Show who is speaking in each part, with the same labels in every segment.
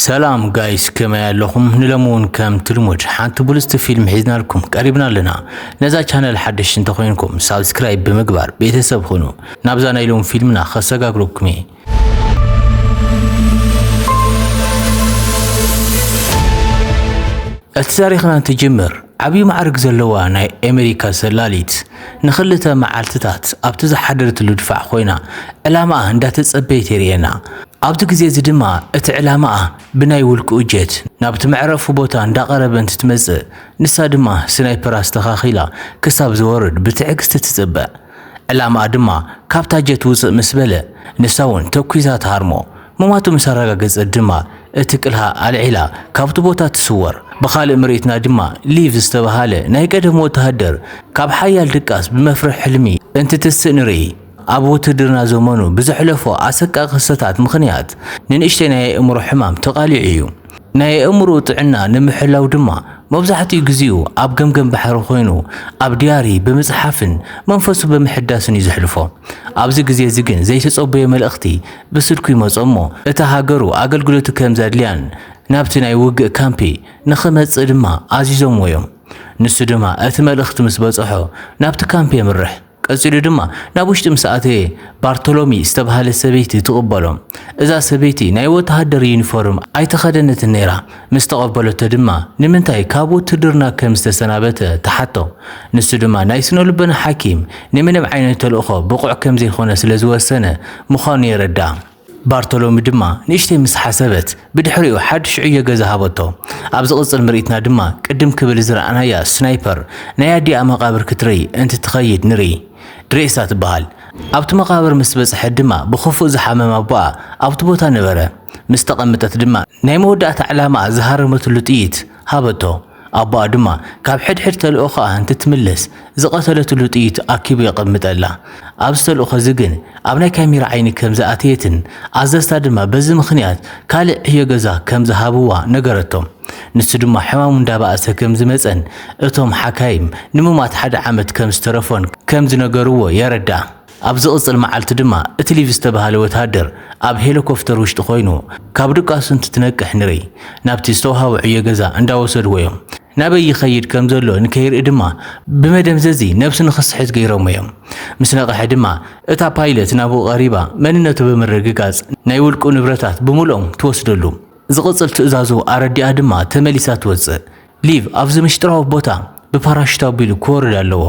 Speaker 1: سلام جايز كما ياللهم نلمون كم تلمج حانت بولست فيلم حيزنا لكم قريبنا لنا نزا channel حدش انت خوينكم سبسكرايب بمقبار بيتسب خونو نابزانا يلوم فيلمنا خساقا قروكمي التاريخنا تجمر عبي معرق زلوا ناي امريكا سلاليت نخلته معالتታት ኣብቲ ዝሓደረትሉ ድፋዕ ኮይና ዕላማኣ እንዳተጸበየት የሪየና ኣብቲ ግዜ ዝድማ እቲ ዕላማኣ ብናይ ውልቁ ጀት ናብቲ መዕረፉ ቦታ እንዳቀረበን ትመጽእ ንሳ ድማ ስናይፐር ኣስተኻኺላ ክሳብ ዝወርድ ብትዕግስቲ ትጽበእ ዕላማኣ ድማ ካብታ ጀት ውፅእ ምስ በለ ንሳውን ተኩዛ ተሃርሞ መማቱ መሰረጋገጽ ድማ እቲ ቅልሃ አልዒላ ካብቲ ቦታ ትስወር بخالق مريتنا دما ليف استبهاله ناي قدم وتهدر كاب حيال دقاس بمفرح حلمي انت تستنري ابو تدرنا زمانو بزحلفو عسكا قصتات مخنيات ننشتي ناي امرو حمام تقاليعيو ناي امرو طعنا نمحلاو دما مبزحتي غزيو اب گمگم بحر خوينو اب دياري بمصحفن منفسو بمحداسن يزحلفو ابزي غزي زغن زي تصوبي ملختي بسلكو يمصمو اتا هاغرو اغلغلوت كمزادليان نابتي ناي وق كامبي نخمص دما عزيزوم ويوم نسو دما ات ملخت مس بصحو نابت كامبي مرح قصيلو دما نابوشت مساته بارتولومي استبهال سبيتي تقبلهم اذا سبيتي ناي وتهدر يونيفورم اي تخدنت النيرا مستقبلت دما نمنتاي كابو تدرنا كمستسنابته تحتو نسو دما ناي سنو لبنا حكيم نمنم عينه الاخو بقع كم زي خونه سلازوسنه مخان يردا بارتولومي دما نشتي مس حسبت بدحريو حد شعيه غزهابتو ابز قصل مريتنا دما قدم كبل زرعنا يا سنايبر نيادي مقابر كتري انت تخيد نري دريسات بحال ابت مقابر مسبصح دما بخفو زحمم ابا ابت بوتا نبره مستقمتت دما ناي مودات علامه زهرمتلو طيت هابتو ابا دما كاب حد تلوخه انت تملس زقتلتلو طيت اكيب يقمطلا ابستلوخه زغن ابناي كاميرا عيني كمزاتيتن ازستا دما بز مخنيات كال هي غزا كمزهابوا نغرتهم نسو دما حمام እንዳባእሰ كمزمصن اتوم حكايم نممات حد عمت كمسترفون كمزنغرو يرዳ ابز قصل معلت دما اتليف استبهال وتهدر اب هليكوبتر وشت خوينو ካብ ድቃስን ትነቅሕ ንሪ ናብቲ ስተውሃው ዕየ ገዛ እንዳወሰድ ወዮም ናበይ ይኸይድ ከም ዘሎ ንከይር ድማ ብመደምዘዚ ነፍስ ንኽስሕት ገይሮም እዮም ምስ ነቕሐ ድማ እታ ፓይለት ናቡ ቀሪባ መንነቱ በመረጋጋጽ ናይ ውልቁ ንብረታት ብምሎም ትወስደሉ ዝቕጽል ትእዛዙ አረዲኣ ድማ ተመሊሳ ትወጽእ ሊቭ ኣብዝ ምሽጥራው ቦታ ብፓራሽታው ቢሉ ኮርድ ኣለዎ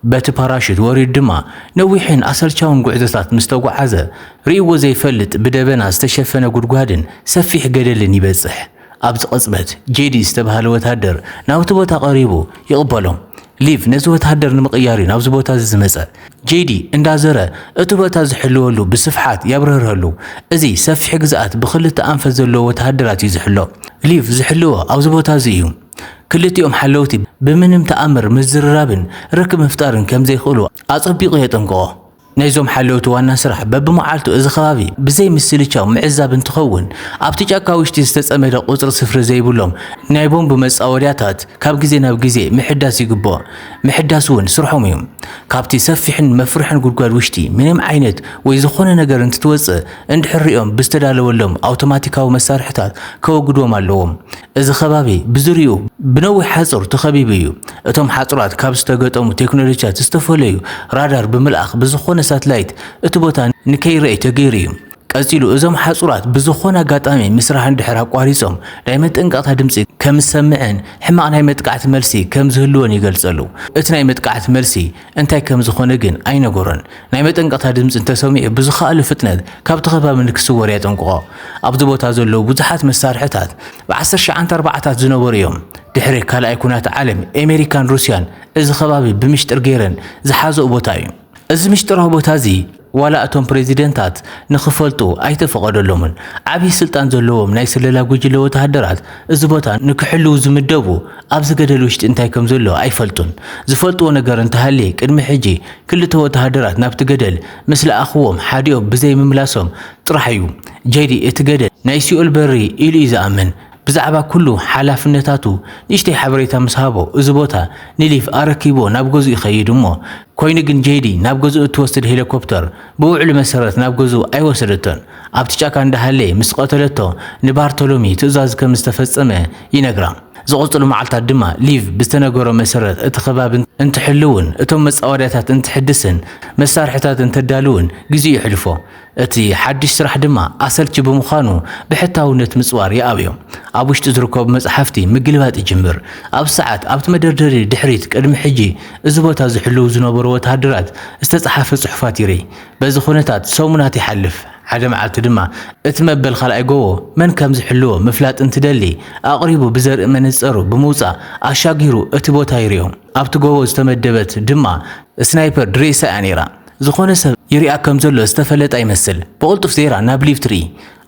Speaker 1: بات باراشوت وريد دما نويحين أسرچاون قعدتات مستوقعزة ريو زي فلت بدبنا استشفنا قرقادن سفيح قدلن يبزح أبز قصبت جيدي استبهال وتهدر ناوتبوتا قريبو يقبلهم ليف نزو تهدر نمقياري ناوزبوتا زمزة جيدي اندازره اتبوتا زحلولو بصفحات يبررهلو ازي سفيح قزات بخلت أنفزلو وتهدرات يزحلو ليف زحلوه أوزبوتا زيو كلتيهم حلوتي بمنم تأمر مزررابن ركب مفتارن كم زي خلو أصبيق يتنقوه نيزوم حلوتو وانا سرح باب معالتو إذا خبابي بزي مسليشاو معزاب انتخون أبتي جاكاوشتي استسأمي قطر صفر زي بولهم نايبون بمس أولياتات كاب جزينا بجزي محداس يقبو محداسون سرحهم يوم كابتي سفحن مفرحن قرقال وشتي منهم عينت ويزخونا نقر انت توزق اند حريهم بستدالو اللهم أوتوماتيكاو مسارحتات كو قدوم اللهم إذا خبابي بزريو بنوي حصر تخبيبيو اتم حصرات كابستغطم تكنولوجيات استفوليو رادار بملأخ بزخونه ساتلايت اتبوتا نكيري تغيريو قصيلو ازم حصرات بزخونه غاطامي مسرح اندحر اقواريصم دايمت انقاطها دمصي كمسمعن حماق ناي متقعت ملسي كمزهلون يغلصلو اتناي متقعت ملسي انتاي كمزخونه جن اينغورن ناي متنقاطها دمص انتسمي بزخال فتنه كابتخبا من كسور يطنقو ابزبوتا زلو بزحات مسارحتات ب10 شعان اربعات زنوريوم دحري كال ايكونات عالم امريكان روسيان از خبابي بمشتر غيرن زحازو بوتاي از مشترو بوتازي ولا اتوم بريزيدنتات نخفلتو ايتفقدلومن عبي سلطان زلوم ناي سللا غجلو تهدرات از بوتا نكحلو زمدبو ابز گدلوشت انتاي كم زلو ايفلطون زفلطو ነገር انتهالي قدم حجي كلتو تهدرات نابت گدل مثل اخوهم حاديو بزي مملاسهم طرحيو جيدي اتگدل ناي سيول بري إلي زامن ብዛዕባ ኩሉ ሓላፍነታቱ ንእሽተይ ሓበሬታ ምስ ሃቦ እዚ ቦታ ንሊቭ ኣረኪቦ ናብ ገዝኡ ይኸይድ እሞ ኮይኑ ግን ጄዲ ናብ ገዝኡ እትወስድ ሄሊኮፕተር ብውዕሉ መሰረት ናብ ገዝኡ ኣይወሰደቶን። ኣብቲ ጫካ እንዳሃለየ ምስ ቀተለቶ ንባርቶሎሚ ትእዛዝ ከም ዝተፈጸመ ይነግራ። ዝቕፅሉ መዓልታት ድማ ሊቭ ብዝተነገሮ መሰረት እቲ ከባቢ እንትሕልውን እቶም መጻወዳታት እንትሕድስን መሳርሕታት እንተዳልውን ግዚኡ ይሕልፎ። እቲ ሓድሽ ስራሕ ድማ ኣሰልቺ ብምዃኑ ብሕታውነት ምጽዋር ይኣብዮም። ኣብ ውሽጢ ዝርከቡ መጽሓፍቲ ምግልባጥ ይጅምር። ኣብ ሰዓት ኣብቲ መደርደሪ ድሕሪት ቅድሚ ሕጂ እዚ ቦታ ዝሕልው ዝነበሩ ወተሃደራት ዝተጻሓፈ ጽሑፋት ይርኢ። በዚ ኩነታት ሰሙናት ይሓልፍ። ሓደ መዓልቲ ድማ እቲ መበል ካልኣይ ጎቦ መን ከም ዝሕልዎ ምፍላጥ እንትደሊ ኣቕሪቡ ብዘርኢ መነጸሩ ብምውፃእ ኣሻጊሩ እቲ ቦታ ይርዮ። ኣብቲ ጎቦ ዝተመደበት ድማ ስናይፐር ድሬሳ እያ ነይራ። ዝኾነ ሰብ ይሪኣ ከም ዘሎ ዝተፈለጠ ይመስል። ብቕልጡፍ ዜራ ናብ ሊቭ ትርኢ።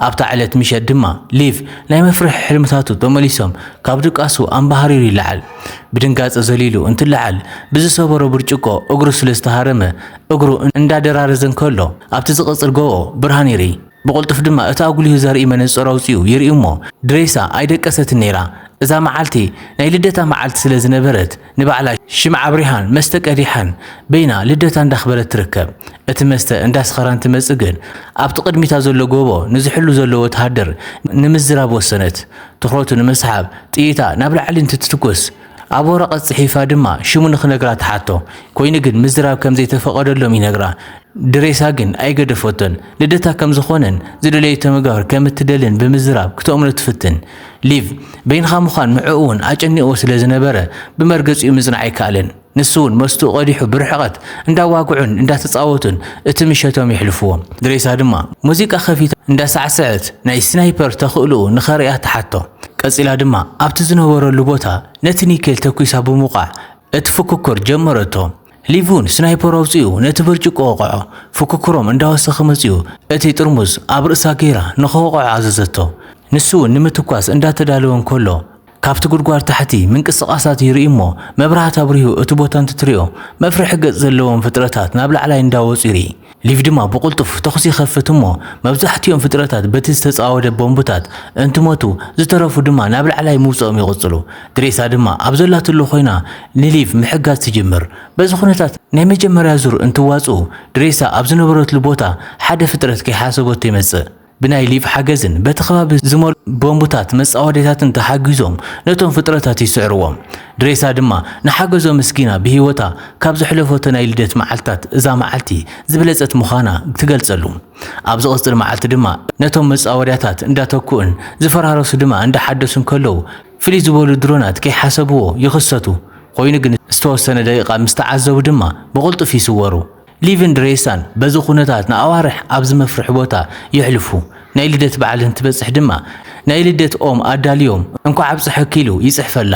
Speaker 1: ኣብታ ዕለት ምሸት ድማ ሊቭ ናይ መፍርሒ ሕልምታቱ ተመሊሶም ካብ ድቃሱ ኣምባሃሪሩ ይለዓል። ብድንጋጸ ዘሊሉ እንትለዓል ብዝሰበሮ ብርጭቆ እግሩ ስለ ዝተሃረመ እግሩ እንዳደራረዘን ከሎ ኣብቲ ዝቕጽል ጎቦ ብርሃን ይርኢ። ብቕልጡፍ ድማ እቲ ኣጉሊሁ ዘርኢ መነጽር ኣውፂኡ ይርኢ እሞ ድሬሳ ኣይደቀሰትን ነይራ። እዛ መዓልቲ ናይ ልደታ መዓልቲ ስለ ዝነበረት ንባዕላ ሽምዓ ብሪሃን መስተ ቀዲሓን በይና ልደታ እንዳኽበረት ትርከብ። እቲ መስተ እንዳስኸራን ትመጽእ ግን ኣብቲ ቅድሚታ ዘሎ ጎቦ ንዝሕሉ ዘሎ ወተሃደር ንምዝራብ ወሰነት። ትኹረቱ ንምስሓብ ጥይታ ናብ ላዕሊ እንትትትኮስ ኣብ ወረቐት ጽሒፋ ድማ ሽሙ ንኽነግራ ተሓቶ። ኮይኑ ግን ምዝራብ ከም ዘይተፈቐደሎም ይነግራ። ድሬሳ ግን ኣይገደፎቶን። ልደታ ከም ዝኾነን ዝደለየቶ ምግባር ከም እትደልን ብምዝራብ ክተእምኖ ትፍትን። ሊቭ በይንኻ ምዃን ንዕኡ እውን ኣጨኒቑ ስለ ዝነበረ ብመርገፂኡ ምጽናዕ ኣይከኣልን። ንሱ እውን መስትኡ ቀዲሑ ብርሕቐት እንዳዋግዑን እንዳተጻወቱን እቲ ምሸቶም ይሕልፍዎም። ድሬሳ ድማ ሙዚቃ ከፊታ እንዳሳዕስዐት ናይ ስናይፐር ተኽእልኡ ንኸርእያ ተሓቶ። ቀፂላ ድማ ኣብቲ ዝነበረሉ ቦታ ነቲ ኒኬል ተኩሳ ብምውቃዕ እቲ ፍክክር ጀመረቶ። ሊቭን ስናይፐር ኣውፂኡ ነቲ ብርጭቆ ወቕዖ። ፍክክሮም እንዳወሰኸ መፂኡ እቲ ጥርሙዝ ኣብ ርእሳ ገይራ ንኸወቕዖ ኣዘዘቶ። ንሱ ንምትኳስ እንዳተዳለወን ከሎ ካብቲ ጉድጓድ ታሕቲ ምንቅስቓሳት ይርኢ እሞ መብራህቲ ኣብሪሁ እቲ ቦታ እንትትሪኦ መፍርሒ ገጽ ዘለዎም ፍጥረታት ናብ ላዕላይ እንዳወፁ ይርኢ። ሊቭ ድማ ብቕልጡፍ ተኹሲ ይኸፍት እሞ መብዛሕትኦም ፍጥረታት በቲ ዝተጻወደ ቦምብታት እንትሞቱ ዝተረፉ ድማ ናብ ላዕላይ ምውፅኦም ይቕጽሉ። ድሬሳ ድማ ኣብ ዘላትሉ ኮይና ንሊቭ ምሕጋዝ ትጅምር። በዚ ኩነታት ናይ መጀመርያ ዙር እንትዋፅኡ ድሬሳ ኣብ ዝነበረትሉ ቦታ ሓደ ፍጥረት ከይሓሰበቶ ይመጽእ። ብናይ ሊቭ ሓገዝን በቲ ከባቢ ዝመሉ ቦምብታት መጻወደታትን ተሓጊዞም ነቶም ፍጥረታት ይስዕርዎም። ድሬሳ ድማ ንሓገዞም ምስኪና ብሂወታ ካብ ዘሕለፎቶ ናይ ልደት መዓልትታት እዛ መዓልቲ ዝበለጸት ምዃና ትገልጸሉ። ኣብ ዝቕጽል መዓልቲ ድማ ነቶም መጻወደታት እንዳተኩኡን ዝፈራረሱ ድማ እንዳሓደሱን ከለዉ ፍልይ ዝበሉ ድሮናት ከይሓሰብዎ ይኽሰቱ። ኮይኑ ግን ዝተወሰነ ደቂቓ ምስ ተዓዘቡ ድማ ብቕልጡፍ ይስወሩ። ሊቭን ድሬሳን በዚ ኩነታት ንኣዋርሕ ኣብ ዝመፍርሕ ቦታ ይሕልፉ። ናይ ልደት በዓል እንትበጽሕ ድማ ናይ ልደት ኦም ኣዳልዮም እንኳዕ ኣብጽሕኪ ኢሉ ይጽሕፈላ።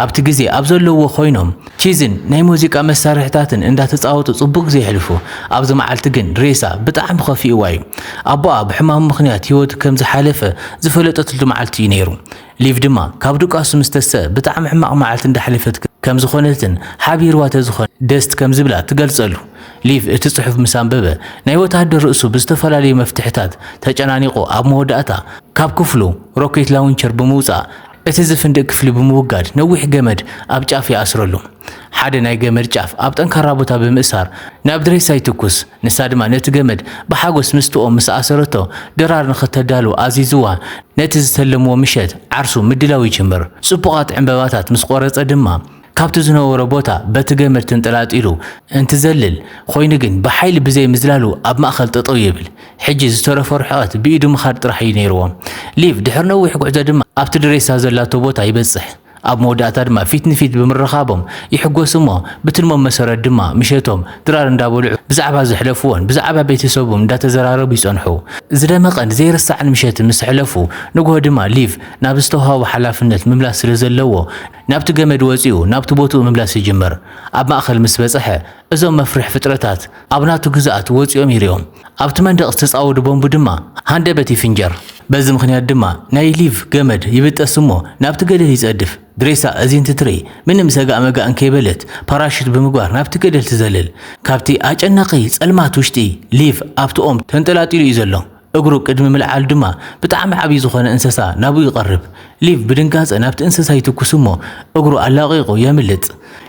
Speaker 1: ኣብቲ ግዜ ኣብ ዘለዎ ኮይኖም ቺዝን ናይ ሙዚቃ መሳርሕታትን እንዳተጻወቱ ጽቡቕ ግዜ ይሕልፉ። ኣብዚ መዓልቲ ግን ድሬሳ ብጣዕሚ ኸፊእዋ እዩ። ኣቦኣ ብሕማም ምኽንያት ህይወቱ ከም ዝሓለፈ ዝፈለጠትሉ መዓልቲ እዩ ነይሩ። ሊቭ ድማ ካብ ድቃሱ ምስተሰ ብጣዕሚ ሕማቕ መዓልቲ እንዳሕለፈት ከም ዝኾነትን ሓቢርዋ ተዝኾነ ደስት ከም ዝብላ ትገልጸሉ። ሊቭ እቲ ጽሑፍ ምስ አንበበ ናይ ወተሃደር ርእሱ ብዝተፈላለዩ መፍትሕታት ተጨናኒቑ ኣብ መወዳእታ ካብ ክፍሉ ሮኬት ላውንቸር ብምውፃእ እቲ ዝፍንድእ ክፍሊ ብምውጋድ ነዊሕ ገመድ ኣብ ጫፍ ይኣስረሉ። ሓደ ናይ ገመድ ጫፍ ኣብ ጠንካራ ቦታ ብምእሳር ናብ ድሬሳ ይትኩስ። ንሳ ድማ ነቲ ገመድ ብሓጎስ ምስትኦም ምስ ኣሰረቶ ድራር ንኽተዳሉ ኣዚዝዋ ነቲ ዝተለምዎ ምሸት ዓርሱ ምድላው ይጅምር። ጽቡቓት ዕምበባታት ምስ ቆረጸ ድማ ካብቲ ዝነበሮ ቦታ በቲ ገመድ ተንጠላጢሉ እንትዘልል ኮይኑ ግን ብሓይሊ ብዘይ ምዝላሉ ኣብ ማእኸል ጠጠው ይብል። ሕጂ ዝተረፈ ርሕቐት ብኢዱ ምኻድ ጥራሕ እዩ ነይርዎ። ሊቭ ድሕሪ ነዊሕ ጉዕዞ ድማ ኣብቲ ድሬሳ ዘላቶ ቦታ ይበጽሕ። ኣብ መወዳእታ ድማ ፊት ንፊት ብምርኻቦም ይሕጎስ እሞ ብትልሞም መሰረት ድማ ምሸቶም ድራር እንዳበልዑ ብዛዕባ ዝሕለፍዎን ብዛዕባ ቤተሰቦም እንዳተዘራረቡ ይጸንሑ። ዝደመቐን ዘይርሳዕን ምሸት ምስ ሕለፉ ንጎሆ ድማ ሊቭ ናብ ዝተዋህቦ ሓላፍነት ምምላስ ስለ ዘለዎ ናብቲ ገመድ ወፂኡ ናብቲ ቦትኡ ምምላስ ይጅምር። ኣብ ማእኸል ምስ በጽሐ እዞም መፍርሕ ፍጥረታት ኣብ ናቱ ግዝኣት ወፂኦም ይርዮም። ኣብቲ መንደቕ ዝተጻወዱ ቦምቡ ድማ ሃንደበት ይፍንጀር። በዚ ምኽንያት ድማ ናይ ሊቭ ገመድ ይብጠስ እሞ ናብቲ ገደል ይጸድፍ። ድሬሳ እዚ እንትትርኢ ምንም ሰጋእ መጋእን ከይበለት ፓራሹት ብምግባር ናብቲ ገደል ትዘልል። ካብቲ ኣጨናቂ ጸልማት ውሽጢ ሊቭ ኣብቲ ኦም ተንጠላጢሉ እዩ ዘሎ። እግሩ ቅድሚ ምልዓል ድማ ብጣዕሚ ዓብይ ዝኾነ እንስሳ ናቡ ይቐርብ ሊቭ ብድንጋጸ ናብቲ እንስሳ ይትኩስ እሞ እግሩ ኣላቂቑ የምልጥ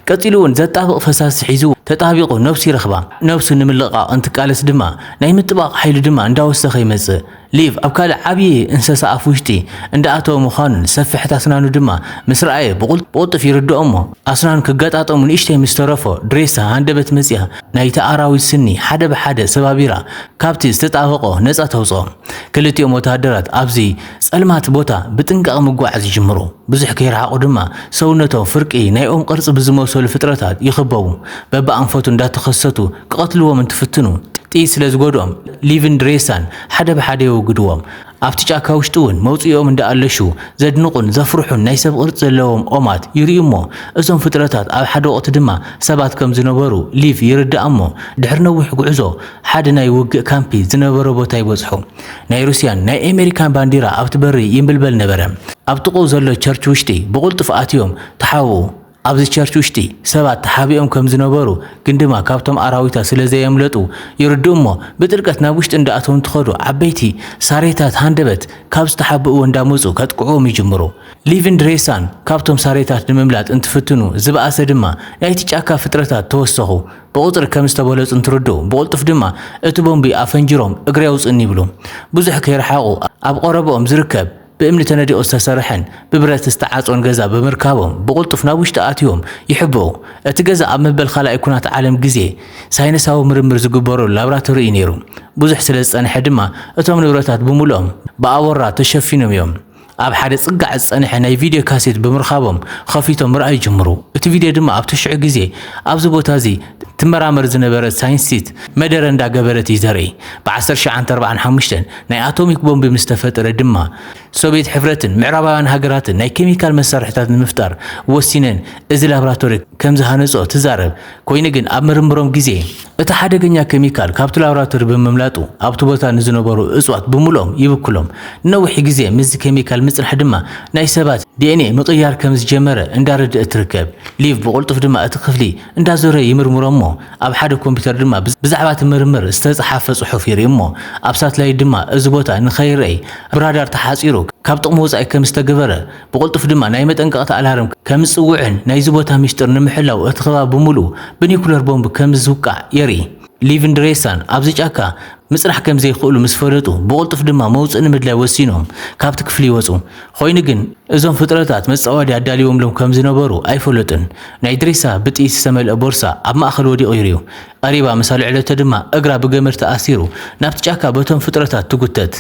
Speaker 1: ቀፂሉ እውን ዘጣብቕ ፈሳሲ ሒዙ ተጣቢቑ ነብሱ ይረኽባ ነብሱ ንምልቓቕ እንትቃለስ ድማ ናይ ምጥባቕ ሓይሉ ድማ እንዳወሰኸ ይመጽእ ሊቭ ኣብ ካልእ ዓብዪ እንስሳ ኣፍ ውሽጢ እንዳኣተወ ምዃኑን ሰፊሕቲ ኣስናኑ ድማ ምስ ረኣየ ብቁልጡፍ ይርድኦ እሞ ኣስናኑ ክገጣጠሙ ንእሽተይ ምስ ተረፎ ድሬሳ ሃንደበት መፂያ ናይቲ ኣራዊት ስኒ ሓደ ብሓደ ሰባቢራ ካብቲ ዝተጣበቆ ነፃ ተውፅኦ ክልቲኦም ወታደራት ኣብዚ ጸልማት ቦታ ብጥንቃቕ ምጓዓዝ ይጅምሩ ብዙሕ ከይረሓቑ ድማ ሰውነቶም ፍርቂ ናይ ኦም ቅርፂ ብዝመሰሉ ፍጥረታት ይኽበቡ በብኣንፈቱ እንዳተኸሰቱ ክቐትልዎም እንትፍትኑ ጥይት ስለ ዝጎድኦም ሊቭን ድሬሳን ሓደ ብሓደ የውግድዎም ኣብቲ ጫካ ውሽጢ እውን መውፅኦም እንዳኣለሹ ዘድንቁን ዘፍርሑን ናይ ሰብ ቅርፂ ዘለዎም ኦማት ይርዩ እሞ እዞም ፍጥረታት ኣብ ሓደ ወቅቲ ድማ ሰባት ከም ዝነበሩ ሊቭ ይርዳእ እሞ ድሕሪ ነዊሕ ጉዕዞ ሓደ ናይ ውግእ ካምፒ ዝነበረ ቦታ ይበፅሑ ናይ ሩስያን ናይ ኣሜሪካን ባንዲራ ኣብቲ በሪ ይምብልበል ነበረ ኣብ ጥቕኡ ዘሎ ቸርች ውሽጢ ብቁልጡፍ ኣትዮም ተሓውኡ ኣብዚ ቸርች ውሽጢ ሰባት ተሓቢኦም ከም ዝነበሩ ግን ድማ ካብቶም ኣራዊታት ስለ ዘየምለጡ ይርድኡ እሞ ብጥልቀት ናብ ውሽጢ እንዳኣተው እንትኸዱ ዓበይቲ ሳሬታት ሃንደበት ካብ ዝተሓብእዎ እንዳመፁ ከጥቅዕዎም ይጅምሩ ሊቭን ድሬሳን ካብቶም ሳሬታት ንምምላጥ እንትፍትኑ ዝበኣሰ ድማ ናይቲ ጫካ ፍጥረታት ተወሰኹ ብቁፅሪ ከም ዝተበለፁ እንትርድኡ ብቁልጡፍ ድማ እቲ ቦምቢ ኣፈንጅሮም እግሪ ያውፅኒ ይብሉ ብዙሕ ከይረሓቑ ኣብ ቀረበኦም ዝርከብ ብእምኒ ተነዲቆ ዝተሰርሐን ብብረት ዝተዓጾን ገዛ ብምርካቦም ብቁልጡፍ ናብ ውሽጢ ኣትዮም ይሕብኡ እቲ ገዛ ኣብ መበል ካልኣይ ኩናት ዓለም ግዜ ሳይንሳዊ ምርምር ዝግበረሉ ላብራቶሪ እዩ ነይሩ ብዙሕ ስለ ዝጸንሐ ድማ እቶም ንብረታት ብምልኦም ብኣቦራ ተሸፊኖም እዮም ኣብ ሓደ ጽጋዕ ዝጸንሐ ናይ ቪድዮ ካሴት ብምርኻቦም ከፊቶም ምርኣይ ጅምሩ እቲ ቪድዮ ድማ ኣብ ተሽዑ ግዜ ኣብዚ ቦታ እዚ ትመራመር ዝነበረት ሳይንቲስት መደረ እንዳገበረት እዩ ዘርኢ ብ1945 ናይ ኣቶሚክ ቦምቢ ምስ ተፈጠረ ድማ ሶቪየት ሕብረትን ምዕራባውያን ሃገራትን ናይ ኬሚካል መሳርሕታት ንምፍጣር ወሲነን እዚ ላብራቶሪ ከም ዝሃነጾ ትዛረብ ኮይኑ ግን ኣብ ምርምሮም ግዜ እቲ ሓደገኛ ኬሚካል ካብቲ ላብራቶሪ ብምምላጡ ኣብቲ ቦታ ንዝነበሩ እጽዋት ብምልኦም ይብክሎም ነዊሕ ግዜ ምስ ኬሚካል ምጽንሕ ድማ ናይ ሰባት ዲኤንኤ ምቕያር ከም ዝጀመረ እንዳረድእ ትርከብ ሊቭ ብቁልጡፍ ድማ እቲ ክፍሊ እንዳዞረ ይምርምሮሞ ኣብ ሓደ ኮምፒውተር ድማ ብዛዕባ እቲ ምርምር ዝተጻሕፈ ጽሑፍ ይርኢ እሞ ኣብ ሳትላይት ድማ እዚ ቦታ ንኸይረኣይ ብራዳር ተሓጺሩ ካብ ጥቕሚ ወጻኢ ከም ዝተገበረ ብቁልጡፍ ድማ ናይ መጠንቀቕታ ኣላርም ከም ዝጽውዕን ናይዚ ቦታ ምስጢር ንምሕላው እቲ ከባቢ ብምሉእ ብኒኩለር ቦምብ ከም ዝውቃዕ የርኢ ሊቭን ድሬሳን ኣብዚ ጫካ ምጽናሕ ከም ዘይኽእሉ ምስ ፈለጡ ብቁልጡፍ ድማ መውፅእ ንምድላይ ወሲኖም ካብቲ ክፍሊ ይወፁ ኮይኑ ግን እዞም ፍጥረታት መጻወዲ ኣዳልዮምሎም ከም ዝነበሩ ኣይፈለጡን ናይ ድሬሳ ብጥይት ዝተመልአ ቦርሳ ኣብ ማእኸል ወዲቑ ይርዩ ቀሪባ ምሳሌ ዕለተ ድማ እግራ ብገመድ ተኣሲሩ ናብቲ ጫካ በቶም ፍጥረታት ትጉተት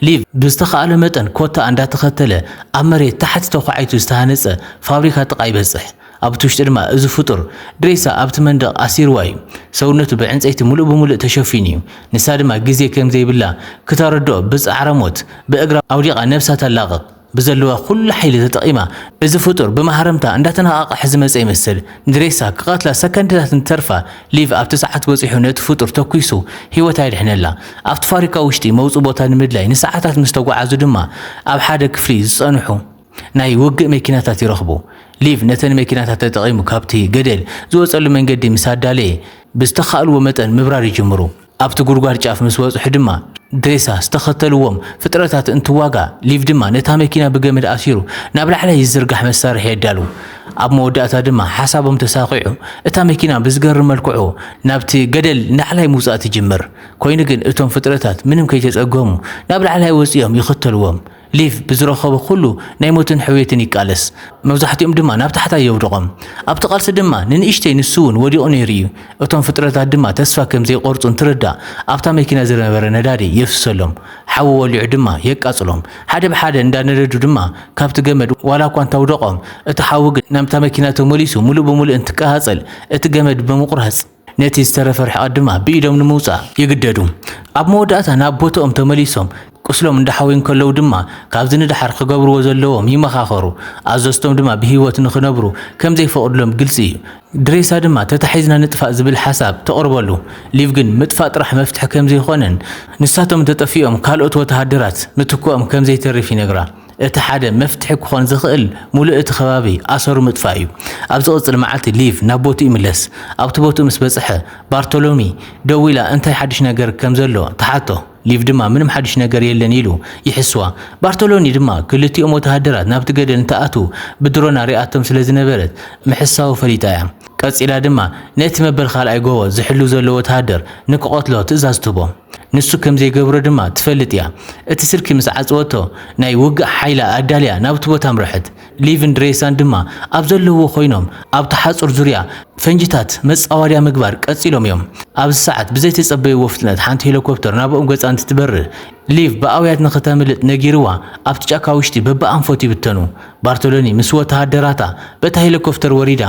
Speaker 1: ሊቭ ብዝተኸኣለ መጠን ኮታ እንዳተኸተለ ኣብ መሬት ታሕቲ ተኳዒቱ ዝተሃነፀ ፋብሪካ ጥቃ ይበፅሕ ኣብቲ ውሽጢ ድማ እዚ ፍጡር ድሬሳ ኣብቲ መንደቕ ኣሲርዋ እዩ ሰውነቱ ብዕንፀይቲ ሙሉእ ብምሉእ ተሸፊኑ እዩ ንሳ ድማ ግዜ ከም ዘይብላ ክተረድኦ ብፃዕረ ሞት ብእግራ ኣውዲቓ ነብሳ ተላቕቕ ብዘለዋ ኩሉ ሓይሊ ተጠቒማ እዚ ፍጡር ብማህረምታ እንዳተነቓቕሕ ዝመፀ ይመስል ንድሬሳ ክቐትላ ሰከንድታት እንትተርፋ ሊቭ ኣብቲ ሰዓት በፂሑ ነቲ ፍጡር ተኩይሱ ሂወታ ይድሕነላ ኣብቲ ፋብሪካ ውሽጢ መውፅእ ቦታ ንምድላይ ንሰዓታት ምስ ተጓዓዙ ድማ ኣብ ሓደ ክፍሊ ዝፀንሑ ናይ ውግእ መኪናታት ይረኽቡ ሊቭ ነተን መኪናታት ተጠቒሙ ካብቲ ገደል ዝወፀሉ መንገዲ ምስ ኣዳለየ ብዝተኻእልዎ መጠን ምብራር ይጅምሩ ኣብቲ ጉድጓድ ጫፍ ምስ በፅሑ ድማ ድሬሳ ዝተኸተልዎም ፍጥረታት እንትዋጋ ሊቭ ድማ ነታ መኪና ብገመድ ኣሲሩ ናብ ላዕላይ ዝዝርጋሕ መሳርሒ የዳሉ ኣብ መወዳእታ ድማ ሓሳቦም ተሳኺዑ እታ መኪና ብዝገርም መልክዑ ናብቲ ገደል ላዕላይ ምውፃእ ትጅምር ኮይኑ ግን እቶም ፍጥረታት ምንም ከይተጸገሙ ናብ ላዕላይ ወፂኦም ይኽተልዎም ሊቭ ብዝረኸበ ኩሉ ናይ ሞትን ሕውየትን ይቃለስ መብዛሕትኦም ድማ ናብ ታሕታይ የውድቖም ኣብቲ ቃልሲ ድማ ንንእሽተይ ንሱ እውን ወዲቑ ነይሩ እዩ እቶም ፍጥረታት ድማ ተስፋ ከም ዘይቆርፁ እንትርዳእ ኣብታ መኪና ዝነበረ ነዳዲ የፍሰሎም ሓዊ ወሊዑ ድማ የቃጽሎም ሓደ ብሓደ እንዳነደዱ ድማ ካብቲ ገመድ ዋላ እኳ እንተውደቖም እቲ ሓዊ ግን ናብታ መኪና ተመሊሱ ሙሉእ ብምሉእ እንትቀሃፀል እቲ ገመድ ብምቁራፅ ነቲ ዝተረፈ ርሕቐት ድማ ብኢዶም ንምውፃእ ይግደዱ ኣብ መወዳእታ ናብ ቦታኦም ተመሊሶም ቁስሎም እንዳሓወን ከለው ድማ ካብዚ ንድሓር ክገብርዎ ዘለዎም ይመኻኸሩ ኣዘዝቶም ድማ ብሂወት ንኽነብሩ ከም ዘይፈቅድሎም ግልጽ እዩ ድሬሳ ድማ ተታሒዝና ንጥፋእ ዝብል ሓሳብ ተቕርበሉ ሊቭ ግን ምጥፋእ ጥራሕ መፍትሒ ከም ዘይኾነን ንሳቶም ተጠፊኦም ካልኦት ወተሃደራት ምትክኦም ከም ዘይተርፍ ይነግራ እቲ ሓደ መፍትሒ ክኾን ዝኽእል ሙሉእ እቲ ከባቢ ኣሰሩ ምጥፋእ እዩ ኣብ ዝቕፅል መዓልቲ ሊቭ ናብ ቦቱ ይምለስ ኣብቲ ቦቱ ምስ በፅሐ ባርቶሎሚ ደው ኢላ እንታይ ሓድሽ ነገር ከም ዘሎ ተሓቶ ሊቭ ድማ ምንም ሓድሽ ነገር የለን ኢሉ ይሕስዋ ባርቶሎኒ ድማ ክልቲኦም ወተሃደራት ናብቲ ገደል እንተኣቱ ብድሮና ሪኣቶም ስለ ዝነበረት ምሕሳቡ ፈሊጣ እያ ቀፂላ ድማ ነቲ መበል ካልኣይ ጎቦ ዝሕሉ ዘሎ ወተሃደር ንክቆትሎ ትእዛዝ ትቦ ንሱ ከም ዘይገብሮ ድማ ትፈልጥ እያ እቲ ስልኪ ምስ ዓፅወቶ ናይ ውግእ ሓይላ ኣዳልያ ናብቲ ቦታ ምርሕት ሊቭን ድሬሳን ድማ ኣብ ዘለዎ ኮይኖም ኣብ ተሓጹር ዙርያ ፈንጅታት መጻወድያ ምግባር ቀፂሎም እዮም ኣብ ሰዓት ብዘይ ተጸበይዎ ፍጥነት ሓንቲ ሄሊኮፕተር ናብኦም ገጻ እንትትበርር ሊቭ ብኣውያት ንኽተምልጥ ነጊርዋ ኣብቲ ጫካ ውሽጢ በብኣንፎት ይብተኑ ባርቶሎኒ ምስ ወተሃደራታ በታ ሄሊኮፕተር ወሪዳ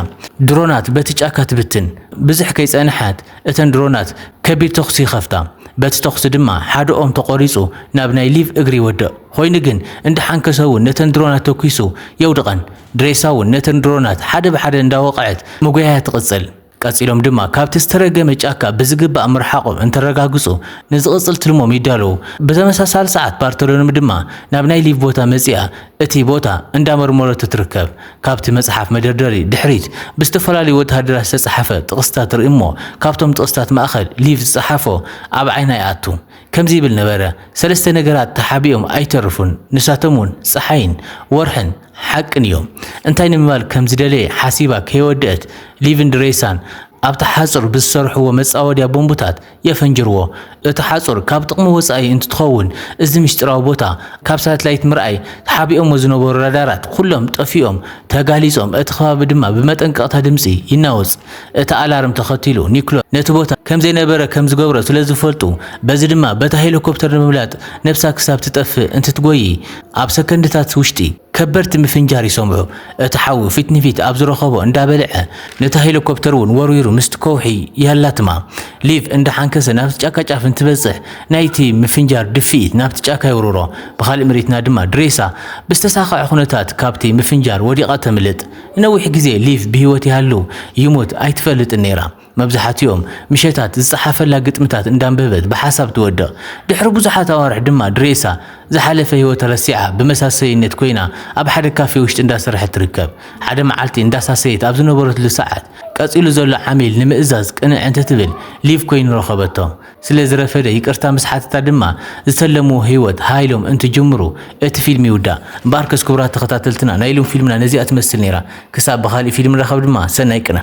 Speaker 1: ድሮናት በቲ ጫካ ትብትን ብዙሕ ከይጸንሓት እተን ድሮናት ከቢድ ተኹሲ ይኸፍታ በቲ ተኹሲ ድማ ሓደ ኦም ተቆሪጹ ናብ ናይ ሊቭ እግሪ ይወድቕ ኮይኑ ግን እንድሓንከሰውን ነተን ድሮናት ተኩሱ የውድቐን ድሬሳውን ነተን ድሮናት ሓደ ብሓደ እንዳወቕዐት መጎያያ ትቕጽል ቀፂሎም ድማ ካብቲ ዝተረገመ ጫካ ብዝግባእ ምርሓቆም እንተረጋግጹ ንዝቕጽል ትልሞም ይዳለው ብተመሳሳሊ ሰዓት ባርቶሎኒ ድማ ናብ ናይ ሊቭ ቦታ መጺኣ እቲ ቦታ እንዳመርመረቱ ትርከብ ካብቲ መጽሓፍ መደርደሪ ድሕሪት ብዝተፈላለዩ ወተሃደራት ዝተጻሕፈ ጥቕስታት ርኢ እሞ ካብቶም ጥቕስታት ማእኸል ሊቭ ዝጸሓፎ ኣብ ዓይና ይኣቱ ከምዚ ይብል ነበረ ሰለስተ ነገራት ተሓቢኦም ኣይተርፉን ንሳቶምን ፀሓይን ወርሕን ሓቅን እዮም እንታይ ንምባል ከም ዝደለየ ሓሲባ ከይወድአት ሊቭን ድሬሳን ኣብ ተሓጹር ብዝሰርሕዎ መጻወድያ ቦምቡታት የፈንጅርዎ እቲ ሓጹር ካብ ጥቕሚ ወጻኢ እንትትኸውን እዚ ምስጢራዊ ቦታ ካብ ሳተላይት ምርኣይ ተሓቢኦም ዝነበሩ ራዳራት ኩሎም ጠፊኦም ተጋሊጾም እቲ ከባቢ ድማ ብመጠንቀቕታ ድምፂ ይናወጽ እቲ ኣላርም ተኸቲሉ ኒክሎ ነቲ ቦታ ከም ዘይነበረ ከም ዝገብሮ ስለ ዝፈልጡ በዚ ድማ በታ ሄሊኮፕተር ንምምላጥ ነብሳ ክሳብ ትጠፍእ እንትትጎይ ኣብ ሰከንድታት ውሽጢ ከበርቲ ምፍንጃር ይሰምዑ እቲ ሓዊ ፊት ንፊት ኣብ ዝረኸቦ እንዳበልዐ ነታ ሄሊኮፕተር እውን ወርዊሩ ምስቲ ከውሒ ይሃላትማ ሊቭ እንዳሓንከሰ ናብቲ ጫካ ጫፍ እንትበጽሕ ናይቲ ምፍንጃር ድፊኢት ናብቲ ጫካ ይውርሮ ብኻልእ ምሪትና ድማ ድሬሳ ብዝተሳኸዐ ኩነታት ካብቲ ምፍንጃር ወዲቓ ተምልጥ ንነዊሕ ግዜ ሊቭ ብሂወት ይሃሉ ይሞት ኣይትፈልጥን ነይራ መብዛሕትኦም ምሸታት ዝጸሓፈላ ግጥምታት እንዳንበበት ብሓሳብ ትወድቕ ድሕሪ ብዙሓት ኣዋርሕ ድማ ድሬሳ ዝሓለፈ ህይወት ረሲዓ ብመሳሰይነት ኮይና ኣብ ሓደ ካፌ ውሽጢ እንዳሰርሐት ትርከብ ሓደ መዓልቲ እንዳሳሰየት ኣብ ዝነበረትሉ ሰዓት ቀፂሉ ዘሎ ዓሚል ንምእዛዝ ቅንዕ እንትትብል ሊቭ ኮይኑ ረኸበቶ ስለ ዝረፈደ ይቅርታ ምስሓትታ ድማ ዝተለሙ ህይወት ሃይሎም እንትጅምሩ እቲ ፊልም ይውዳእ እምበኣር ክቡራት ተኸታተልትና ናይ ሎም ፊልምና ነዚኣ ትመስል ነይራ ክሳብ ብኻልእ ፊልም ረኸብ ድማ ሰናይ ቅነ